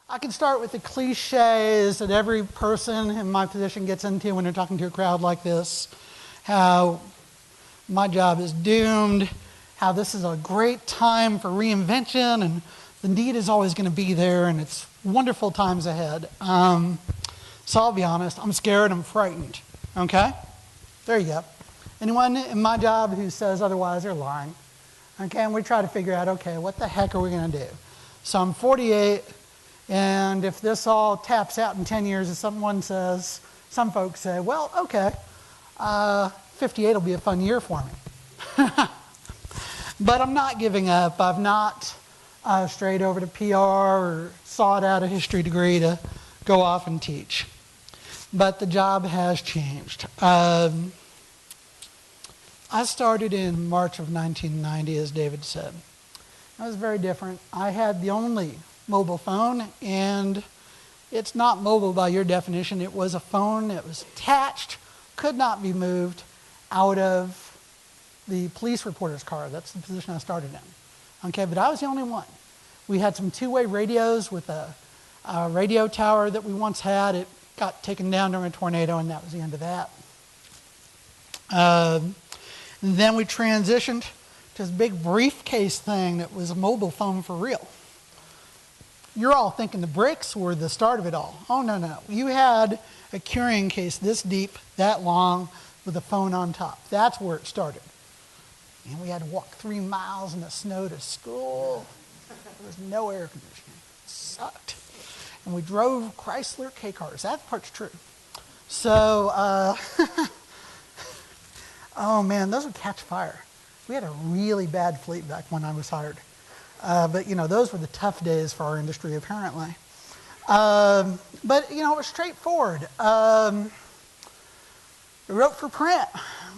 I can start with the cliches that every person in my position gets into when they're talking to a crowd like this. How my job is doomed, how this is a great time for reinvention, and the need is always going to be there, and it's wonderful times ahead. So I'll be honest, I'm scared, I'm frightened. Okay? There you go. Anyone in my job who says otherwise, they're lying. Okay, and we try to figure out, okay, what the heck are we going to do? So I'm 48, and if this all taps out in 10 years, as someone says, some folks say, well, okay, 58 will be a fun year for me. But I'm not giving up. I've not strayed over to PR or sought out a history degree to go off and teach. But the job has changed. I started in March of 1990, as David said. It was very different. I had the only mobile phone, and it's not mobile by your definition. It was a phone that was attached, could not be moved out of the police reporter's car. That's the position I started in. Okay, but I was the only one. We had some two-way radios with a radio tower that we once had. It got taken down during a tornado, and that was the end of that. And then we transitioned to this big briefcase thing that was a mobile phone for real. You're all thinking the bricks were the start of it all. Oh, no, no. You had a carrying case this deep, that long, with a phone on top. That's where it started. And we had to walk 3 miles in the snow to school. There was no air conditioning. It sucked. And we drove Chrysler K-cars. That part's true. So, oh man, those would catch fire. We had a really bad fleet back when I was hired. But, those were the tough days for our industry, apparently. But, it was straightforward. We wrote for print.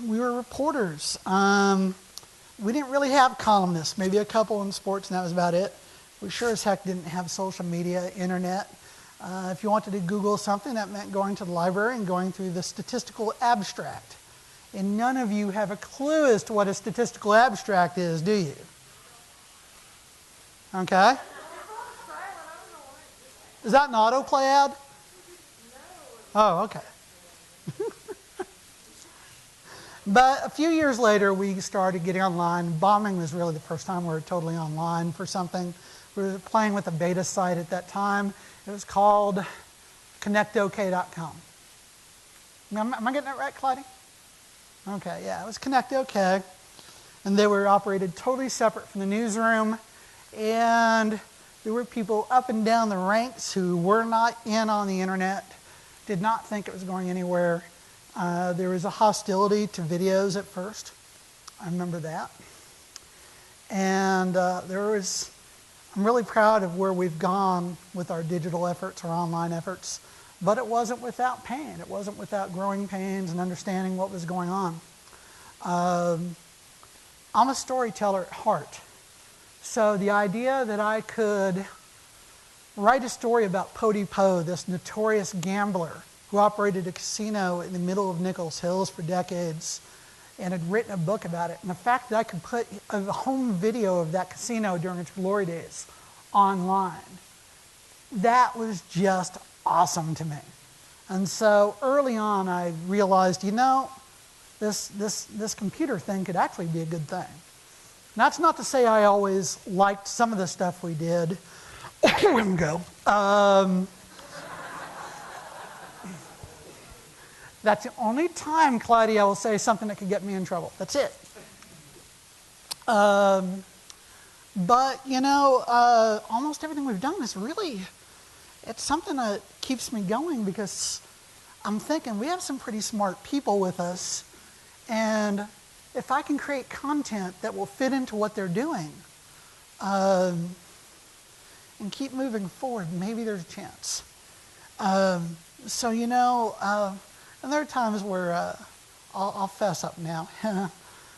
We were reporters. We didn't really have columnists, maybe a couple in sports, and that was about it. We sure as heck didn't have social media, internet. If you wanted to Google something, that meant going to the library and going through the statistical abstract. And none of you have a clue as to what a statistical abstract is, do you? Okay? Is that an autoplay ad? Oh, okay. But a few years later, we started getting online. Bombing was really the first time we were totally online for something. We were playing with a beta site at that time. It was called connectok.com. Am I getting that right, Clyde? Okay, yeah, it was ConnectOK. And they were operated totally separate from the newsroom. And there were people up and down the ranks who were not in on the internet, did not think it was going anywhere. There was a hostility to videos at first. I remember that. And I'm really proud of where we've gone with our digital efforts, our online efforts. But it wasn't without pain. It wasn't without growing pains and understanding what was going on. I'm a storyteller at heart. So the idea that I could write a story about Pody Poe, this notorious gambler who operated a casino in the middle of Nichols Hills for decades and had written a book about it, and the fact that I could put a home video of that casino during its glory days online, that was just awesome to me. And so early on I realized, this computer thing could actually be a good thing. And that's not to say I always liked some of the stuff we did. Go. That's the only time, Clyde, I will say something that could get me in trouble. That's it. But, almost everything we've done is really, it's something that keeps me going because I'm thinking we have some pretty smart people with us, and if I can create content that will fit into what they're doing and keep moving forward, maybe there's a chance. And there are times where I'll fess up now.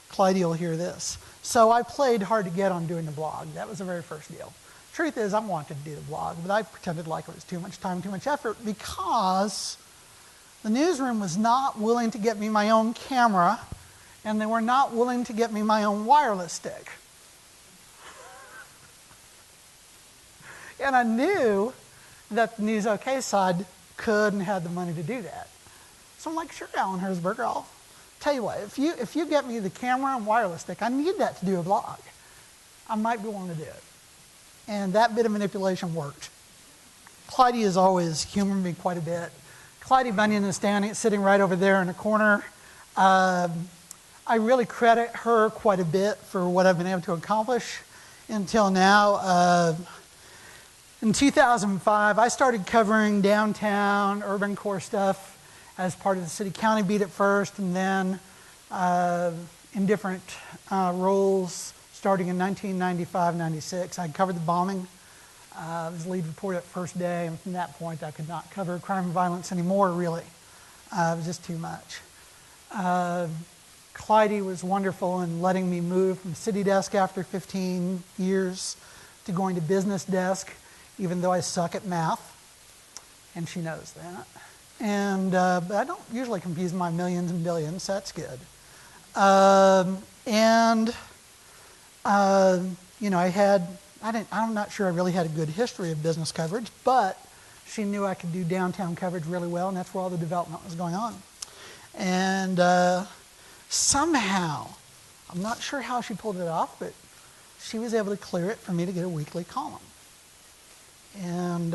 Clyde will hear this. So I played hard to get on doing the blog. That was the very first deal. Truth is, I wanted to do the blog, but I pretended like it was too much time, too much effort, because the newsroom was not willing to get me my own camera, and they were not willing to get me my own wireless stick. And I knew that the News OK side could and had the money to do that. So I'm like, sure, Alan Herzberger, I'll tell you what, if you get me the camera and wireless stick, I need that to do a blog. I might be willing to do it. And that bit of manipulation worked. Clyde has always humored me quite a bit. Clyde Bunyan is sitting right over there in the corner. I really credit her quite a bit for what I've been able to accomplish until now. In 2005, I started covering downtown urban core stuff as part of the city-county beat at first, and then in different roles starting in 1995-96. I covered the bombing. I was lead reporter at first day, and from that point I could not cover crime and violence anymore, really. It was just too much. Clyde was wonderful in letting me move from city desk after 15 years to going to business desk, even though I suck at math, and she knows that. And but I don't usually confuse my millions and billions, so that's good. You know, I'm not sure I really had a good history of business coverage, but she knew I could do downtown coverage really well, and that's where all the development was going on. And somehow, I'm not sure how she pulled it off, but she was able to clear it for me to get a weekly column. And,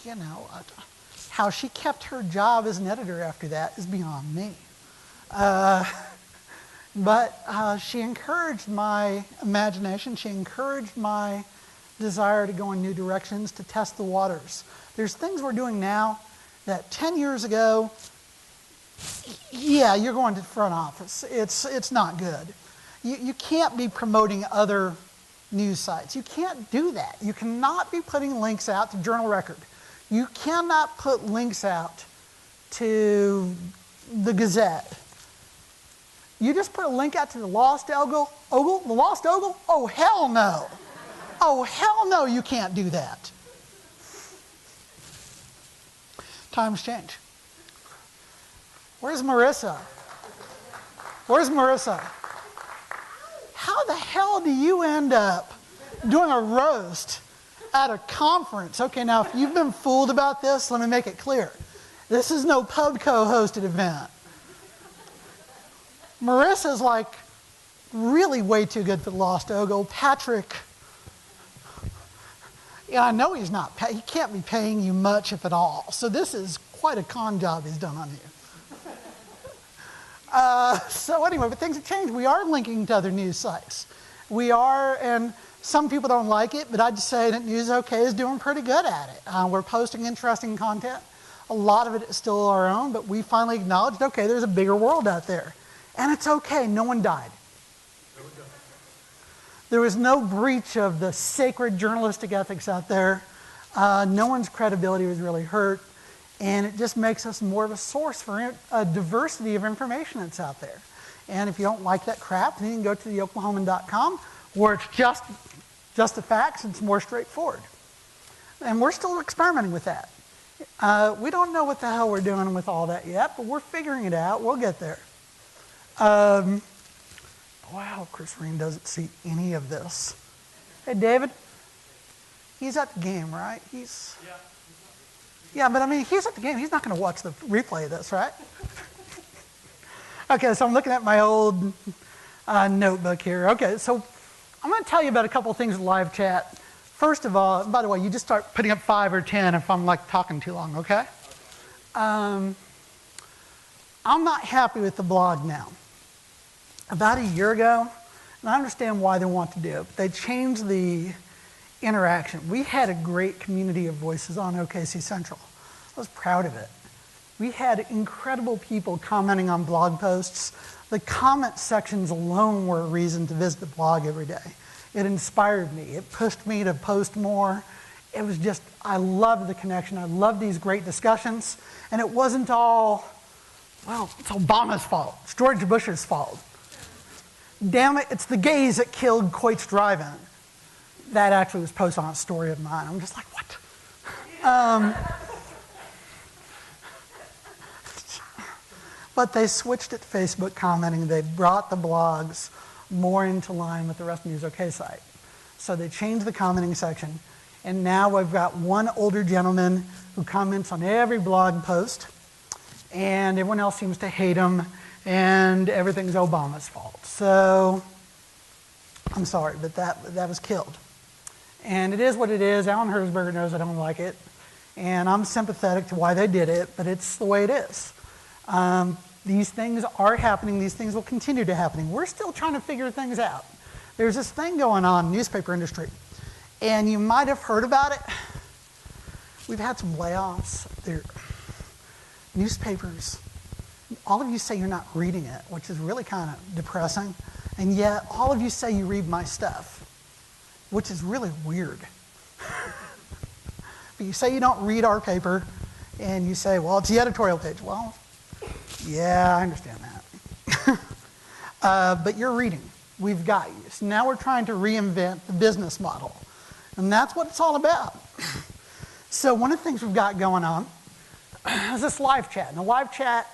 you know, how she kept her job as an editor after that is beyond me. But she encouraged my imagination. She encouraged my desire to go in new directions, to test the waters. There's things we're doing now that 10 years ago, yeah, you're going to the front office. It's not good. You can't be promoting other news sites. You can't do that. You cannot be putting links out to Journal Record. You cannot put links out to the Gazette. You just put a link out to the Lost Ogle? The Lost Ogle? Oh, hell no. Oh, hell no, you can't do that. Times change. Where's Marissa? Where's Marissa? How the hell do you end up doing a roast at a conference? Okay, now if you've been fooled about this, let me make it clear. This is no PubCo-hosted event. Marissa's like really way too good for the Lost Ogle. Patrick, yeah, I know he can't be paying you much, if at all. So this is quite a con job he's done on you. So anyway, but things have changed. We are linking to other news sites. We are, and some people don't like it, but I'd just say that News OK is doing pretty good at it. We're posting interesting content. A lot of it is still our own, but we finally acknowledged, okay, there's a bigger world out there. And it's okay, no one died. There was no breach of the sacred journalistic ethics out there. No one's credibility was really hurt. And it just makes us more of a source for a diversity of information that's out there. And if you don't like that crap, then you can go to theoklahoman.com, where it's just the facts, and it's more straightforward. And we're still experimenting with that. We don't know what the hell we're doing with all that yet, but we're figuring it out. We'll get there. Wow, Chris Reen doesn't see any of this. Hey, David, he's at the game, right? Yeah, but I mean, he's at the game. He's not going to watch the replay of this, right? Okay, so I'm looking at my old notebook here. Okay, so I'm going to tell you about a couple of things in live chat. First of all, by the way, you just start putting up 5 or 10 if I'm like talking too long, okay? I'm not happy with the blog now. About a year ago, and I understand why they want to do it, but they changed the interaction. We had a great community of voices on OKC Central. I was proud of it. We had incredible people commenting on blog posts. The comment sections alone were a reason to visit the blog every day. It inspired me. It pushed me to post more. It was just, I loved the connection. I loved these great discussions. And it wasn't all, well, it's Obama's fault. It's George Bush's fault. Damn it, it's the gays that killed Coit's Drive-In. That actually was posted on a story of mine. I'm just like, what? But they switched it to Facebook commenting. They brought the blogs more into line with the rest of the News OK site. So they changed the commenting section, And now we've got one older gentleman who comments on every blog post, and everyone else seems to hate him, and everything's Obama's fault. So I'm sorry, but that was killed. And it is what it is. Alan Herzberger knows I don't like it. And I'm sympathetic to why they did it, but it's the way it is. These things are happening. These things will continue to happen. We're still trying to figure things out. There's this thing going on in the newspaper industry, and you might have heard about it. We've had some layoffs. Newspapers, all of you say you're not reading it, which is really kind of depressing, and yet all of you say you read my stuff, which is really weird. But you say you don't read our paper, and you say, well, it's the editorial page. Well, yeah, I understand that. But you're reading. We've got you. So now we're trying to reinvent the business model. And that's what it's all about. So one of the things we've got going on is this live chat. And the live chat,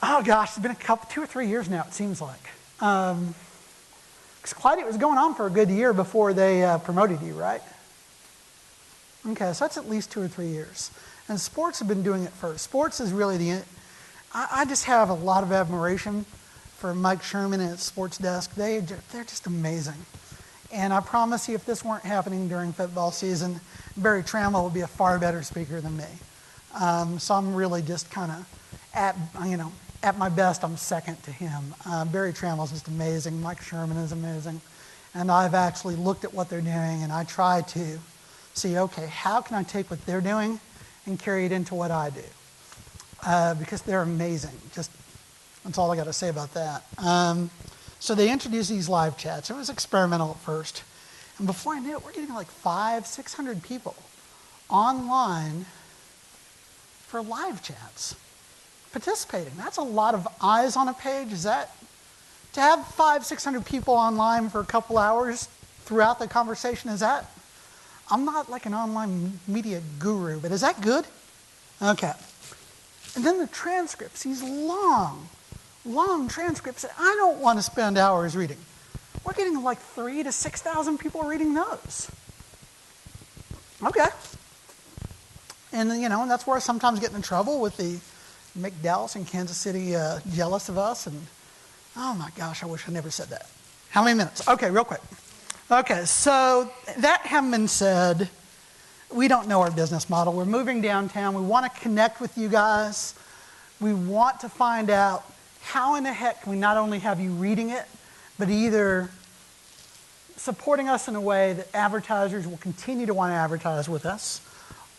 oh gosh, it's been 2 or 3 years now, it seems like. Because Clyde, it was going on for a good year before they promoted you, right? Okay, so that's at least 2 or 3 years. And sports have been doing it first. Sports is really I just have a lot of admiration for Mike Sherman and his sports desk. They're just amazing. And I promise you, if this weren't happening during football season, Barry Trammell would be a far better speaker than me. So I'm really just kind of, at my best, I'm second to him. Barry Trammell is just amazing. Mike Sherman is amazing. And I've actually looked at what they're doing, and I try to see, okay, how can I take what they're doing and carry it into what I do? Because they're amazing. That's all I got to say about that. So they introduced these live chats. It was experimental at first. And before I knew it, we're getting like 500-600 people online for live chats participating. That's a lot of eyes on a page. Is that, to have 500-600 people online for a couple hours throughout the conversation, is that, I'm not like an online media guru, but is that good? Okay. And then the transcripts, these long transcripts that I don't want to spend hours reading. We're getting like 3,000 to 6,000 people reading those. Okay. And and that's where I sometimes get in trouble with the make Dallas and Kansas City jealous of us. And oh my gosh, I wish I never said that. How many minutes? Okay, real quick. Okay, so that having been said, we don't know our business model. We're moving downtown. We want to connect with you guys. We want to find out how in the heck can we not only have you reading it, but either supporting us in a way that advertisers will continue to want to advertise with us,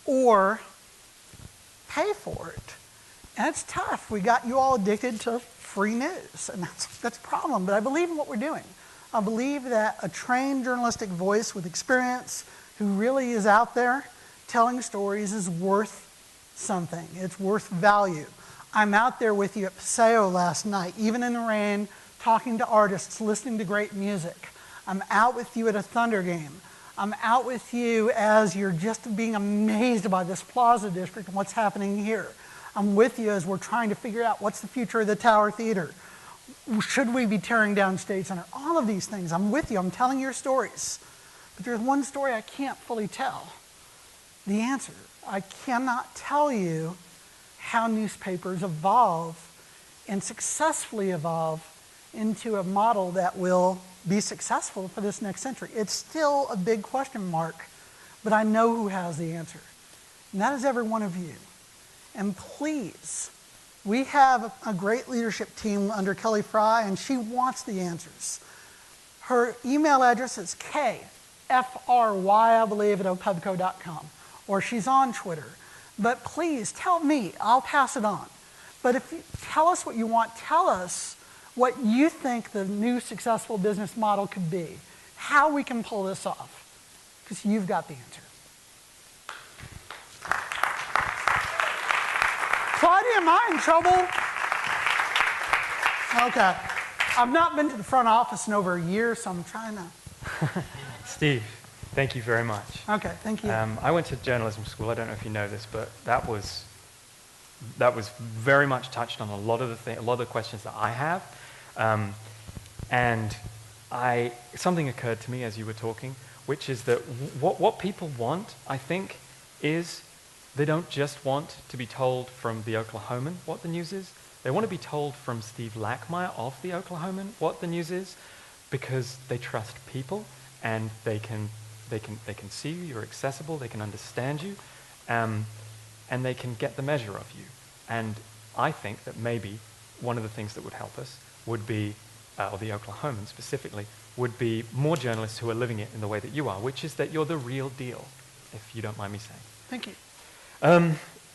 or pay for it. And it's tough. We got you all addicted to free news, and that's a problem. But I believe in what we're doing. I believe that a trained journalistic voice with experience who really is out there telling stories is worth something. It's worth value. I'm out there with you at Paseo last night, even in the rain, talking to artists, listening to great music. I'm out with you at a Thunder game. I'm out with you as you're just being amazed by this Plaza District and what's happening here. I'm with you as we're trying to figure out what's the future of the Tower Theater. Should we be tearing down State Center? All of these things. I'm with you. I'm telling your stories. But there's one story I can't fully tell. The answer. I cannot tell you how newspapers evolve and successfully evolve into a model that will be successful for this next century. It's still a big question mark, but I know who has the answer. And that is every one of you. And please, we have a great leadership team under Kelly Fry, and she wants the answers. Her email address is kfry, I believe, at opubco.com, or she's on Twitter. But please, tell me. I'll pass it on. But if you tell us what you want, tell us what you think the new successful business model could be, how we can pull this off, because you've got the answer. Claudia, am I in trouble? Okay. I've not been to the front office in over a year, so I'm trying to... Steve, thank you very much. Okay, thank you. I went to journalism school. I don't know if you know this, but that was very much touched on a lot of the questions that I have. And something occurred to me as you were talking. which is that what people want, I think, is they don't just want to be told from the Oklahoman what the news is. They want to be told from Steve Lackmeyer of the Oklahoman what the news is, because they trust people and they can see you, you're accessible, they can understand you, and they can get the measure of you. And I think that maybe one of the things that would help us would be, or the Oklahoman specifically, would be more journalists who are living it in the way that you are, which is that you're the real deal, if you don't mind me saying. Thank you.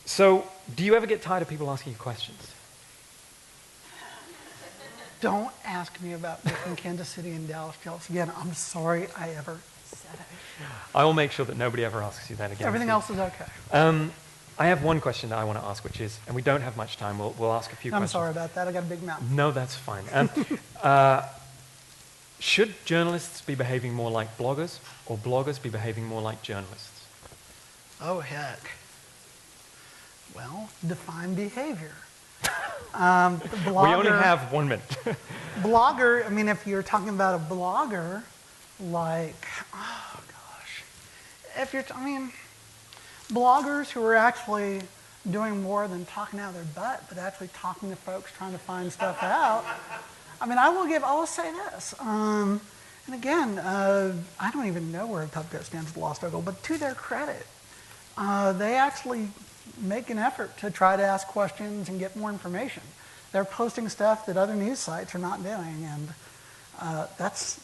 So, do you ever get tired of people asking you questions? Don't ask me about between Kansas City and Dallas, Jealous again. I'm sorry I ever said it. I will make sure that nobody ever asks you that again. Everything else is okay. I have one question that I want to ask, which is, and we don't have much time, we'll ask a few questions. I'm sorry about that. I got a big mouth. No, that's fine. Should journalists be behaving more like bloggers, or bloggers be behaving more like journalists? Oh, heck. Well, define behavior. Blogger, we only have 1 minute. Blogger, I mean, if you're talking about a blogger, like, oh gosh, bloggers who are actually doing more than talking out of their butt, but actually talking to folks, trying to find stuff out. I mean, I will say this, and again, I don't even know where Pubco stands at the Lost Ogle, but to their credit, they actually make an effort to try to ask questions and get more information. They're posting stuff that other news sites are not doing, and that's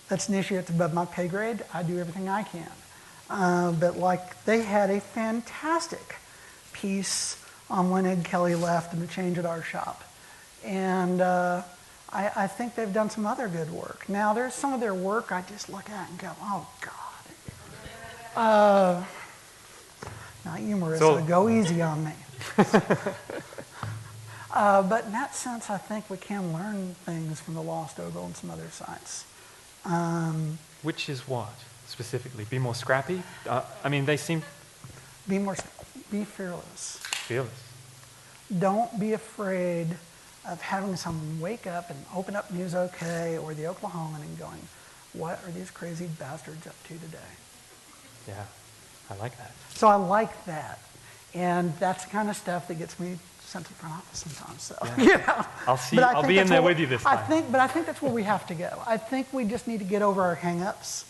an issue that's above my pay grade. I do everything I can. But like, they had a fantastic piece on when Ed Kelly left and the change at our shop. And I think they've done some other good work. Now, there's some of their work I just look at and go, oh, God. Not humorous, so go easy on me. But in that sense, I think we can learn things from the Lost Ogle and some other sites. Which is what, specifically? Be more scrappy? I mean, they seem... Be fearless. Fearless. Don't be afraid of having someone wake up and open up News OK or the Oklahoman and going, what are these crazy bastards up to today? Yeah, I like that. So I like that. And that's the kind of stuff that gets me sent to the front office sometimes. So, yeah. You know. I'll be in there with you this time. I think that's where we have to go. I think we just need to get over our hang-ups,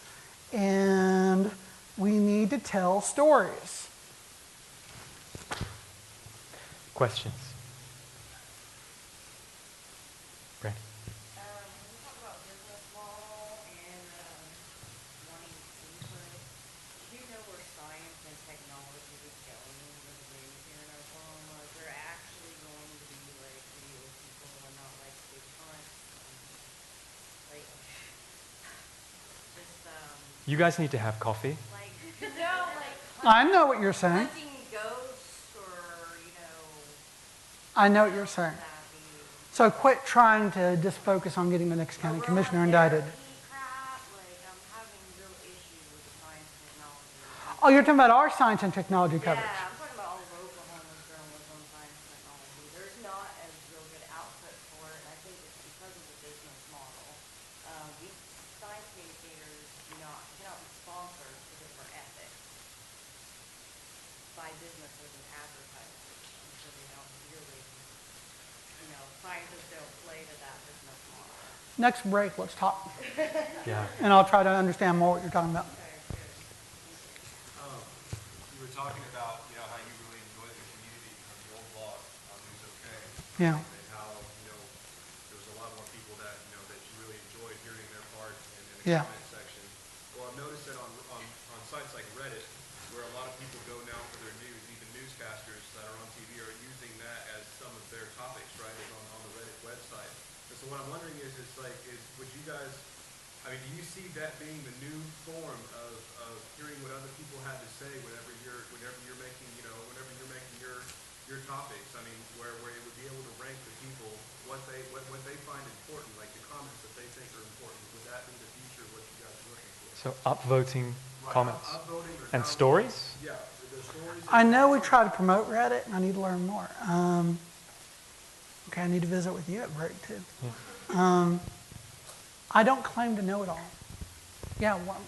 and we need to tell stories. Questions? Brent? We talk about business model and wanting input. Do you know where science and technology is going with the news here in Oklahoma? Is there actually going to be like real people and not like big hunts? Like, just You guys need to have coffee. like no, like I know what you're saying. hunting ghosts or I know what you're saying. So quit trying to just focus on getting the next county commissioner indicted. Crap, like I'm having real issues with the science and technology. Oh, you're talking about our science and technology coverage. Yeah, I'm talking about all of Oklahoma's journalism, science, and technology. There's not a real good output for it, and I think it's because of the business model. We science communicators cannot be sponsored because of our ethics by businesses and advertisers, so they don't really, scientists don't play to that business model. Next break, let's talk. Yeah. And I'll try to understand more what you're talking about. You were talking about, how you really enjoy the community from the old blog on News OK. Yeah. And how, there was a lot more people that, that you really enjoyed hearing their part in the Yeah. comment section. Well, I've noticed that on sites like Reddit, where a lot of people go now for their news, even newscasters that are on TV are using that as some of their topics, right, is on the Reddit website. And so what I'm wondering is would you guys, do you see that being the new form of hearing what other people had to say whenever you're making, your topics? I mean, where it would be able to rank the people what they find important, like the comments that they think are important. Would that be the future of what you guys are looking for? So upvoting comments. Upvoting or And downvoting. stories? Yeah, the stories. I know we try to promote Reddit, and I need to learn more. Okay, I need to visit with you at break, too. Yeah. I don't claim to know it all. Yeah, well,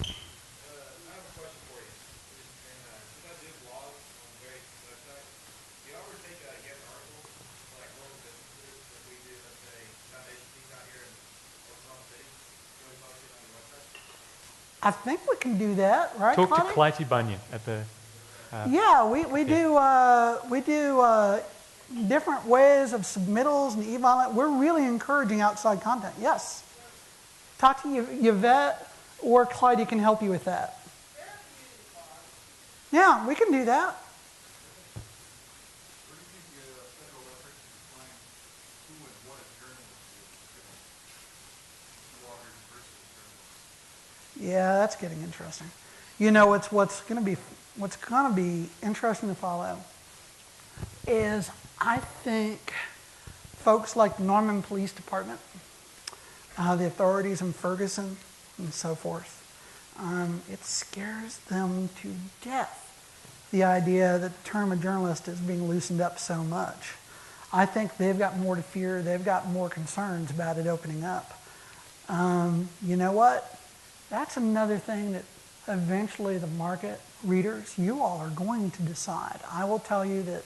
I think we can do that, right, Talk to Claudia? Clytie Bunyan at the... Yeah, we do different ways of submittals and e-violet. We're really encouraging outside content. Yes. Talk to Yvette or Clyde can help you with that. Yeah, we can do that. Where do you think the federal effort to define who and what a journalist is, given bloggers versus journalists? Yeah, that's getting interesting. You know, what's going to be interesting to follow is I think folks like the Norman Police Department, the authorities in Ferguson, and so forth, it scares them to death, the idea that the term of journalist is being loosened up so much. I think they've got more to fear. They've got more concerns about it opening up. You know what? That's another thing that eventually the market, readers, you all are going to decide. I will tell you that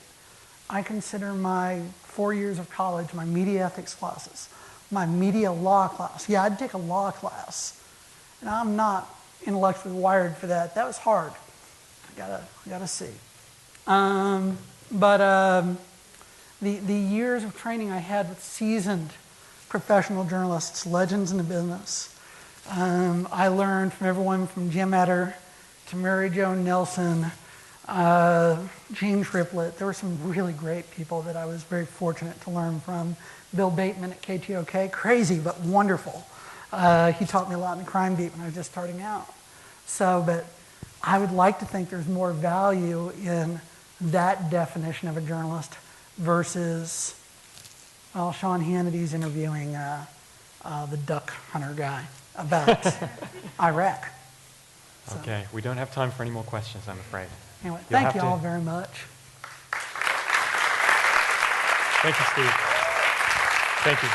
I consider my 4 years of college my media ethics classes, my media law class. Yeah, I'd take a law class, and I'm not intellectually wired for that. That was hard. I gotta see. The years of training I had with seasoned professional journalists, legends in the business. I learned from everyone from Jim Etter to Mary Jo Nelson, Gene Triplett. There were some really great people that I was very fortunate to learn from. Bill Bateman at KTOK, crazy but wonderful. He taught me a lot in the crime beat when I was just starting out. But I would like to think there's more value in that definition of a journalist versus, well, Sean Hannity's interviewing the duck hunter guy about Iraq. So, Okay, we don't have time for any more questions, I'm afraid. anyway, You'll thank have you all to- very much. Thank you, Steve. Thank you.